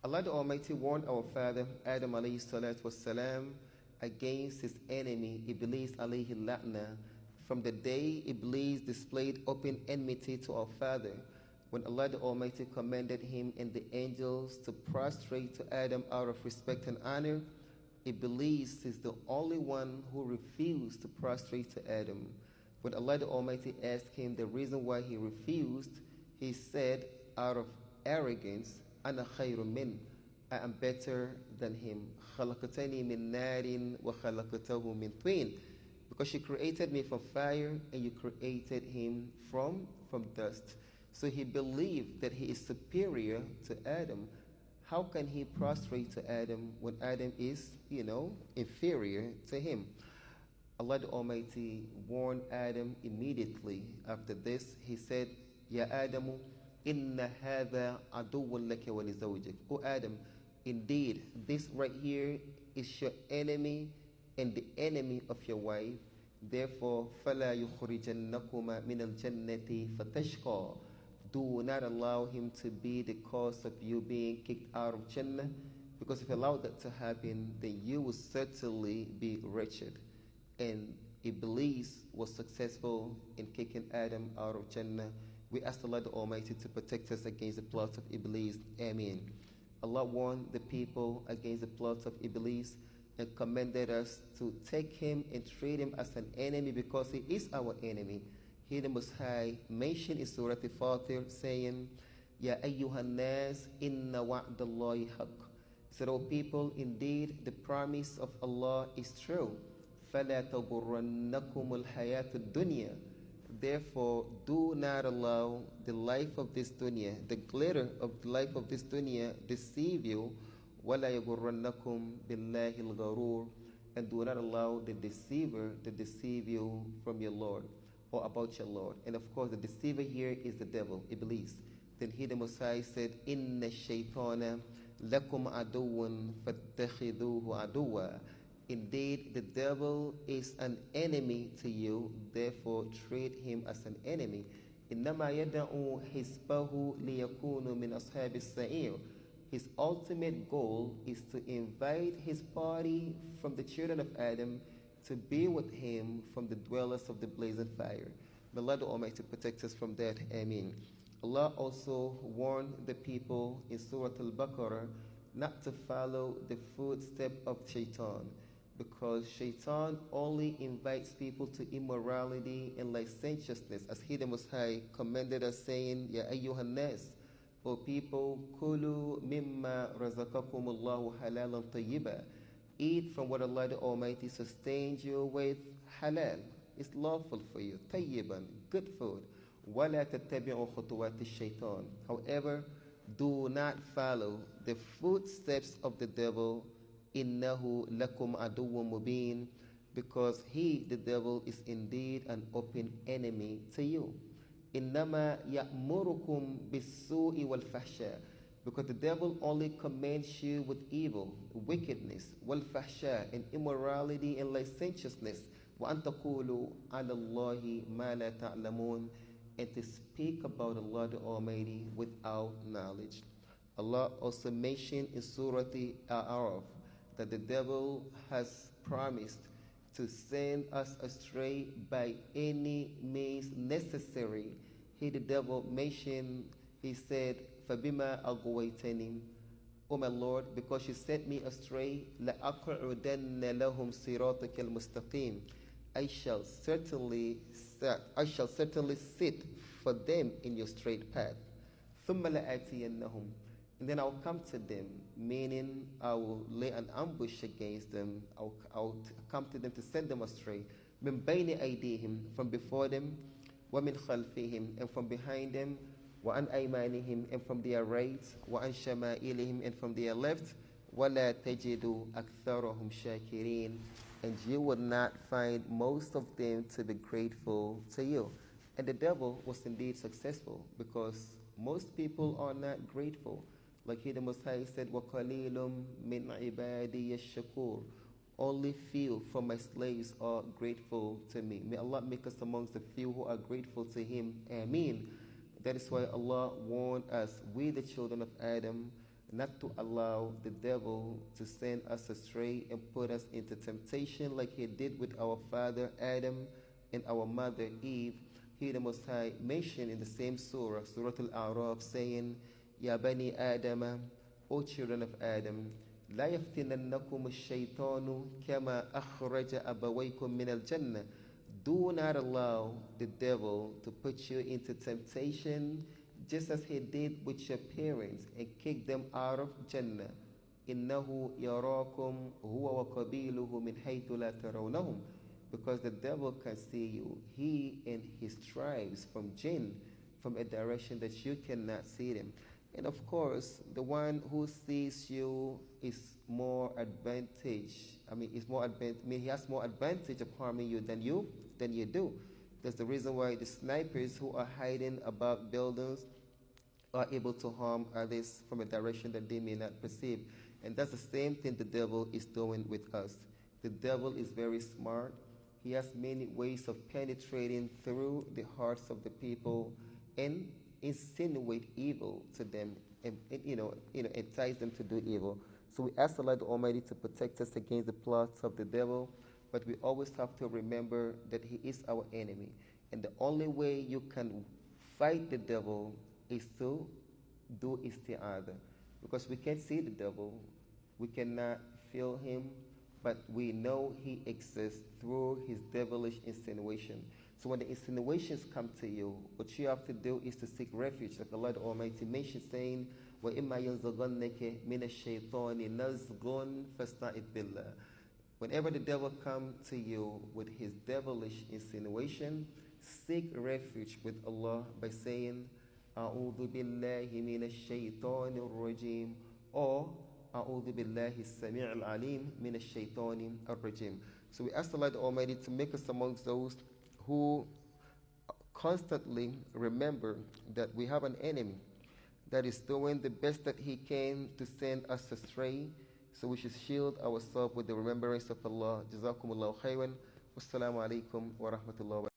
Allah the Almighty warned our father Adam alayhi salatu wasalam against his enemy Iblis alayhi la'na from the day Iblis displayed open enmity to our father when Allah the Almighty commanded him and the angels to prostrate to Adam out of respect and honor. Iblis is the only one who refused to prostrate to Adam. When Allah the Almighty asked him the reason why he refused, he said out of arrogance, أَنَا خَيْرٌ مِّنْ I am better than him. خَلَقْتَنِي مِنْ نَارٍ وَخَلَقْتَهُ مِنْ طِينٍ Because you created me from fire and you created him from dust. So he believed that he is superior to Adam. How can he prostrate to Adam when Adam is, inferior to him? Allah the Almighty warned Adam immediately after this. He said, Ya Adamu, inna hadha aduwwun laka wa li zawjik. O Adam, indeed, this right here is your enemy and the enemy of your wife. Therefore, فَلَا يُخْرِجَنَّكُمَا مِنَ الْجَنَّةِ فَتَشْقَى Do not allow him to be the cause of you being kicked out of Jannah, because if you allow that to happen, then you will certainly be wretched. And Iblis was successful in kicking Adam out of Jannah. We ask Allah the Almighty to protect us against the plots of Iblis. Ameen. Allah warned the people against the plots of Iblis and commanded us to take him and treat him as an enemy because he is our enemy. He the Most High mentioned in Surah Al-Fatir saying, Ya ayyuhan nas inna wa'dallahi haqq. Said, O people, indeed the promise of Allah is true. فَلَا تَغُرَّنَّكُمُ الْحَيَاةُ الدُّنْيَا Therefore, do not allow the life of this dunya, the glitter of the life of this dunya, deceive you. وَلَا يَغُرَّنَّكُمْ بِاللَّهِ الْغَرُورِ And do not allow the deceiver to deceive you from your Lord or about your Lord. And of course, the deceiver here is the devil, Iblis. Then he, the Messiah, said, إِنَّ الشَّيْطَانَ لَكُمْ عَدُوٌ فَاتَّخِذُوهُ عَدُوًّا Indeed, the devil is an enemy to you, therefore treat him as an enemy. إِنَّمَا يَدَعُ حِزْبَهُ لِيَكُونُوا مِنْ أَصْحَابِ السَّعِيرِ His ultimate goal is to invite his party from the children of Adam to be with him from the dwellers of the blazing fire. May Allah the Almighty protect us from that. Ameen. Allah also warned the people in Surah Al-Baqarah not to follow the footstep of Shaitan, because Shaitan only invites people to immorality and licentiousness, as He the Most High commanded us, saying, Ya ayyuhan nas, O people, kulu mimma razaqakumullahu halalan tayyiba. Eat from what Allah the Almighty sustained you with, halal. It's lawful for you, tayyiban, good food. وَلَا تَتَّبِعُوا خُطُوَاتِ الشَّيْطَانِ However, do not follow the footsteps of the devil, إِنَّهُ لَكُمْ عَدُوٌّ مُبِينٌ Because he, the devil, is indeed an open enemy to you. إِنَّمَا يَأْمُرُكُمْ بِالسُّوءِ وَالْفَحْشَاءِ Because the devil only commands you with evil, wickedness, وَالْفَحْشَاء, and immorality and licentiousness. وَأَن تَقُولُوا عَلَى اللَّهِ مَا لَا تَعْلَمُونَ And to speak about Allah the Almighty without knowledge. Allah also mentioned in Surah Al-A'raf that the devil has promised to send us astray by any means necessary. He, the devil, mentioned, he said, فَبِمَا أَغْوَيْتَنِي O my Lord, because you set me astray, لَأَقْعُدَنَّ لَهُمْ صِرَاطَكَ الْمُسْتَقِيمِ I shall certainly sit for them in your straight path. ثُمَّ لَآتِيَنَّهُمْ And then I'll come to them, meaning I will lay an ambush against them. I'll come to them to send them astray. مِنْ بَيْنِ أَيْدِيهِمْ From before them, وَمِنْ خَلْفِهِمْ And from behind them, وَعَنْ أَيْمَانِهِمْ And from their right, وَعَنْ شَمَائِلِهِمْ And from their left, وَلَا تَجِدُ أَكْثَرَهُمْ شَاكِرِينَ And you would not find most of them to be grateful to you. And the devil was indeed successful, because most people are not grateful. Like He the Most High said, وَقَلِيلٌ مِّنْ عِبَادِيَ الشَّكُورِ Only few from my slaves are grateful to me. May Allah make us amongst the few who are grateful to Him. Ameen. That is why Allah warned us, we the children of Adam, not to allow the devil to send us astray and put us into temptation like he did with our father Adam and our mother Eve. Here the Most High mentioned in the same surah, Surah Al-A'raf, saying, Ya Bani Adama, O children of Adam, لا يفتننكم الشيطان كما أخرج أبويكم من الجنة. Do not allow the devil to put you into temptation just as he did with your parents and kick them out of Jannah. إنه يراكم هو وقبيله من حيث لا ترونهم. Because the devil can see you, he and his tribes from jinn, from a direction that you cannot see them. And of course, the one who sees you is more advantage. He has more advantage of harming you than you do. That's the reason why the snipers who are hiding above buildings are able to harm others from a direction that they may not perceive. And that's the same thing the devil is doing with us. The devil is very smart. He has many ways of penetrating through the hearts of the people and insinuate evil to them and entice them to do evil. So we ask Allah the Almighty to protect us against the plots of the devil, but we always have to remember that he is our enemy. And the only way you can fight the devil is to do isti'adah. Because we can't see the devil, we cannot feel him, but we know he exists through his devilish insinuation. So when the insinuations come to you, what you have to do is to seek refuge, like Allah the Almighty mentioned, saying, وَإِمَّا يَنزَغَنَّكَ مِنَ الشَّيْطَانِ نَزْغٌ فَاسْتَعِذْ بِاللَّهِ. Whenever the devil comes to you with his devilish insinuation, seek refuge with Allah by saying, أعوذ بالله من الشيطان الرجيم, or أعوذ بالله السميع العليم من الشيطان الرجيم. So we ask Allah the Almighty to make us amongst those who constantly remember that we have an enemy that is doing the best that he can to send us astray. So we should shield ourselves with the remembrance of Allah. Jazakumullahu khairan. Wassalamu alaikum wa rahmatullahi wa barakatuh.